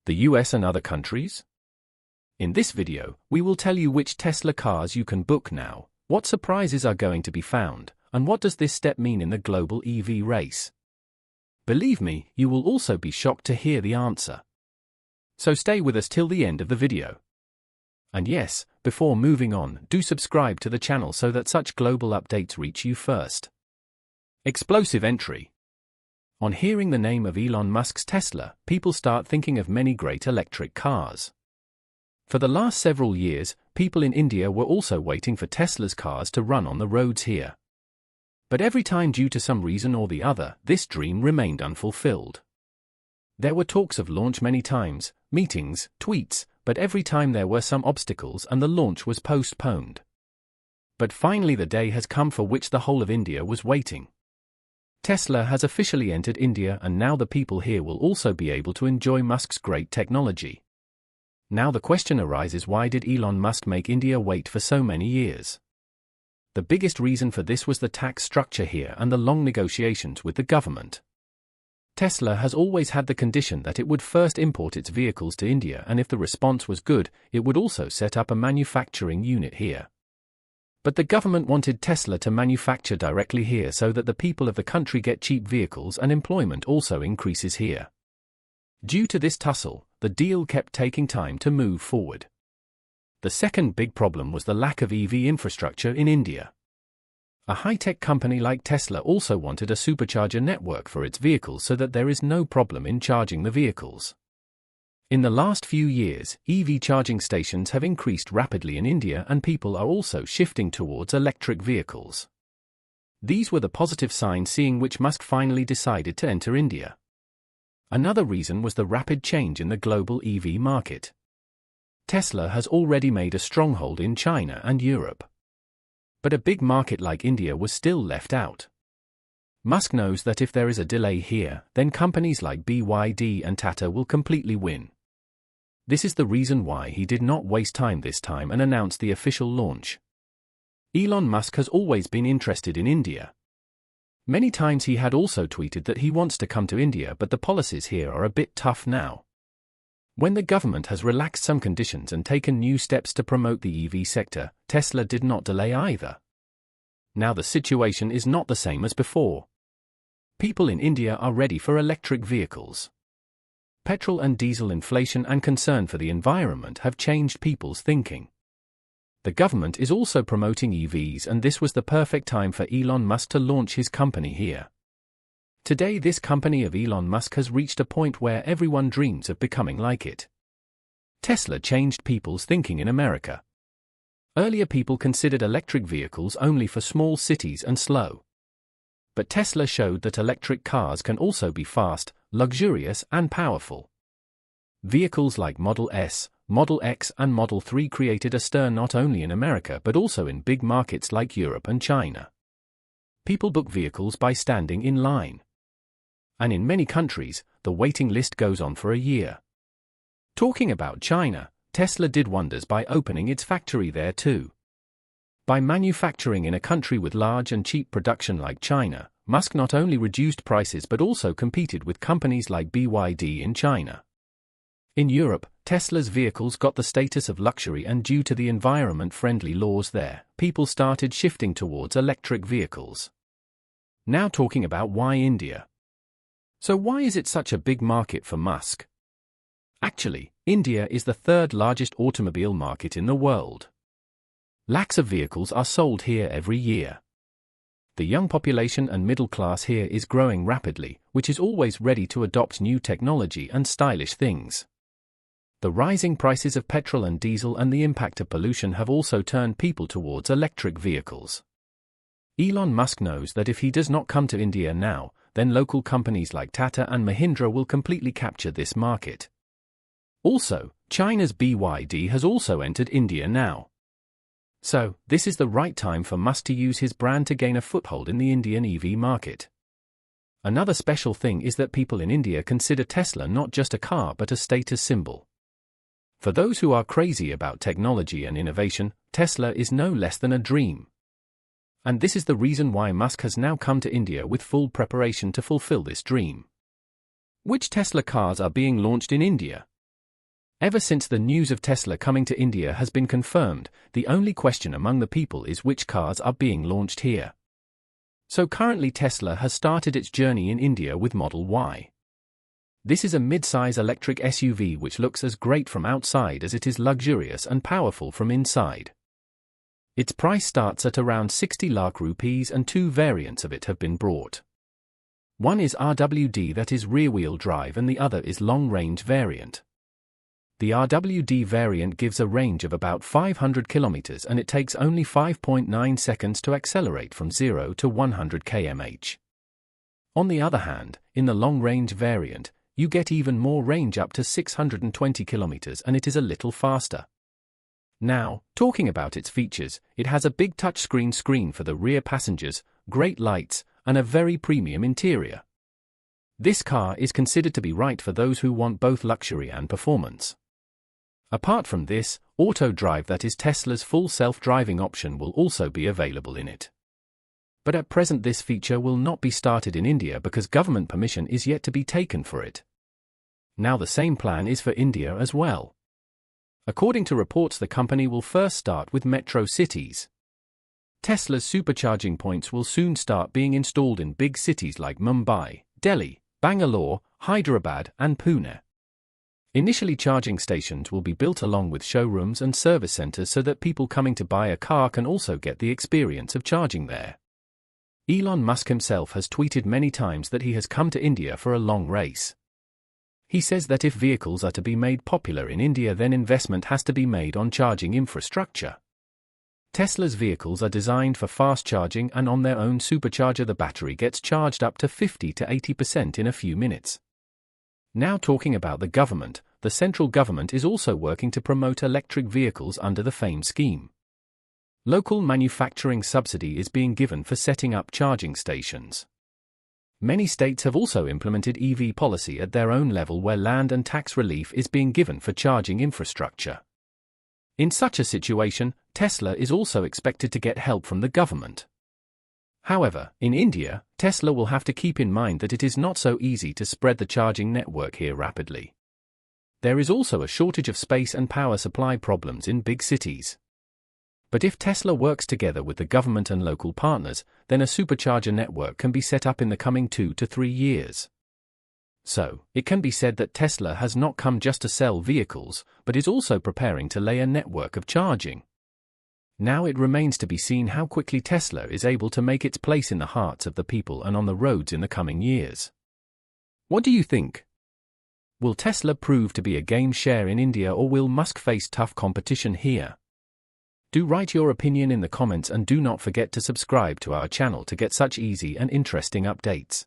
the US and other countries? In this video, we will tell you which Tesla cars you can book now, what surprises are going to be found, and what does this step mean in the global EV race. Believe me, you will also be shocked to hear the answer. So stay with us till the end of the video. And yes, before moving on, do subscribe to the channel so that such global updates reach you first. Explosive entry. On hearing the name of Elon Musk's Tesla, people start thinking of many great electric cars. For the last several years, people in India were also waiting for Tesla's cars to run on the roads here. But every time, due to some reason or the other, this dream remained unfulfilled. There were talks of launch many times, meetings, tweets, but every time there were some obstacles and the launch was postponed. But finally the day has come for which the whole of India was waiting. Tesla has officially entered India, and now the people here will also be able to enjoy Musk's great technology. Now the question arises, why did Elon Musk make India wait for so many years? The biggest reason for this was the tax structure here and the long negotiations with the government. Tesla has always had the condition that it would first import its vehicles to India, and if the response was good, it would also set up a manufacturing unit here. But the government wanted Tesla to manufacture directly here so that the people of the country get cheap vehicles and employment also increases here. Due to this tussle, the deal kept taking time to move forward. The second big problem was the lack of EV infrastructure in India. A high-tech company like Tesla also wanted a supercharger network for its vehicles so that there is no problem in charging the vehicles. In the last few years, EV charging stations have increased rapidly in India, and people are also shifting towards electric vehicles. These were the positive signs, seeing which Musk finally decided to enter India. Another reason was the rapid change in the global EV market. Tesla has already made a stronghold in China and Europe. But a big market like India was still left out. Musk knows that if there is a delay here, then companies like BYD and Tata will completely win. This is the reason why he did not waste time this time and announced the official launch. Elon Musk has always been interested in India. Many times he had also tweeted that he wants to come to India, but the policies here are a bit tough now. When the government has relaxed some conditions and taken new steps to promote the EV sector, Tesla did not delay either. Now the situation is not the same as before. People in India are ready for electric vehicles. Petrol and diesel inflation and concern for the environment have changed people's thinking. The government is also promoting EVs, and this was the perfect time for Elon Musk to launch his company here. Today this company of Elon Musk has reached a point where everyone dreams of becoming like it. Tesla changed people's thinking in America. Earlier people considered electric vehicles only for small cities and slow. But Tesla showed that electric cars can also be fast, luxurious, and powerful. Vehicles like Model S, Model X, and Model 3 created a stir not only in America but also in big markets like Europe and China. People book vehicles by standing in line. And in many countries, the waiting list goes on for a year. Talking about China, Tesla did wonders by opening its factory there too. By manufacturing in a country with large and cheap production like China, Musk not only reduced prices but also competed with companies like BYD in China. In Europe, Tesla's vehicles got the status of luxury, and due to the environment-friendly laws there, people started shifting towards electric vehicles. Now talking about why India. So why is it such a big market for Musk? Actually, India is the third largest automobile market in the world. Lakhs of vehicles are sold here every year. The young population and middle class here is growing rapidly, which is always ready to adopt new technology and stylish things. The rising prices of petrol and diesel and the impact of pollution have also turned people towards electric vehicles. Elon Musk knows that if he does not come to India now, then local companies like Tata and Mahindra will completely capture this market. Also, China's BYD has also entered India now. So, this is the right time for Musk to use his brand to gain a foothold in the Indian EV market. Another special thing is that people in India consider Tesla not just a car but a status symbol. For those who are crazy about technology and innovation, Tesla is no less than a dream. And this is the reason why Musk has now come to India with full preparation to fulfill this dream. Which Tesla cars are being launched in India? Ever since the news of Tesla coming to India has been confirmed, the only question among the people is which cars are being launched here. So currently Tesla has started its journey in India with Model Y. This is a mid-size electric SUV which looks as great from outside as it is luxurious and powerful from inside. Its price starts at around 60 lakh rupees and two variants of it have been brought. One is RWD, that is rear-wheel drive, and the other is long-range variant. The RWD variant gives a range of about 500 kilometers and it takes only 5.9 seconds to accelerate from 0 to 100 km/h. On the other hand, in the long-range variant, you get even more range, up to 620 kilometers, and it is a little faster. Now, talking about its features, it has a big touchscreen screen for the rear passengers, great lights, and a very premium interior. This car is considered to be right for those who want both luxury and performance. Apart from this, Auto Drive, that is Tesla's full self-driving option, will also be available in it. But at present this feature will not be started in India because government permission is yet to be taken for it. Now the same plan is for India as well. According to reports, the company will first start with metro cities. Tesla's supercharging points will soon start being installed in big cities like Mumbai, Delhi, Bangalore, Hyderabad, and Pune. Initially, charging stations will be built along with showrooms and service centers so that people coming to buy a car can also get the experience of charging there. Elon Musk himself has tweeted many times that he has come to India for a long race. He says that if vehicles are to be made popular in India, then investment has to be made on charging infrastructure. Tesla's vehicles are designed for fast charging, and on their own supercharger the battery gets charged up to 50 to 80% in a few minutes. Now talking about the government, the central government is also working to promote electric vehicles under the FAME scheme. Local manufacturing subsidy is being given for setting up charging stations. Many states have also implemented EV policy at their own level, where land and tax relief is being given for charging infrastructure. In such a situation, Tesla is also expected to get help from the government. However, in India, Tesla will have to keep in mind that it is not so easy to spread the charging network here rapidly. There is also a shortage of space and power supply problems in big cities. But if Tesla works together with the government and local partners, then a supercharger network can be set up in the coming 2 to 3 years. So, it can be said that Tesla has not come just to sell vehicles, but is also preparing to lay a network of charging. Now it remains to be seen how quickly Tesla is able to make its place in the hearts of the people and on the roads in the coming years. What do you think? Will Tesla prove to be a game changer in India, or will Musk face tough competition here? Do write your opinion in the comments and do not forget to subscribe to our channel to get such easy and interesting updates.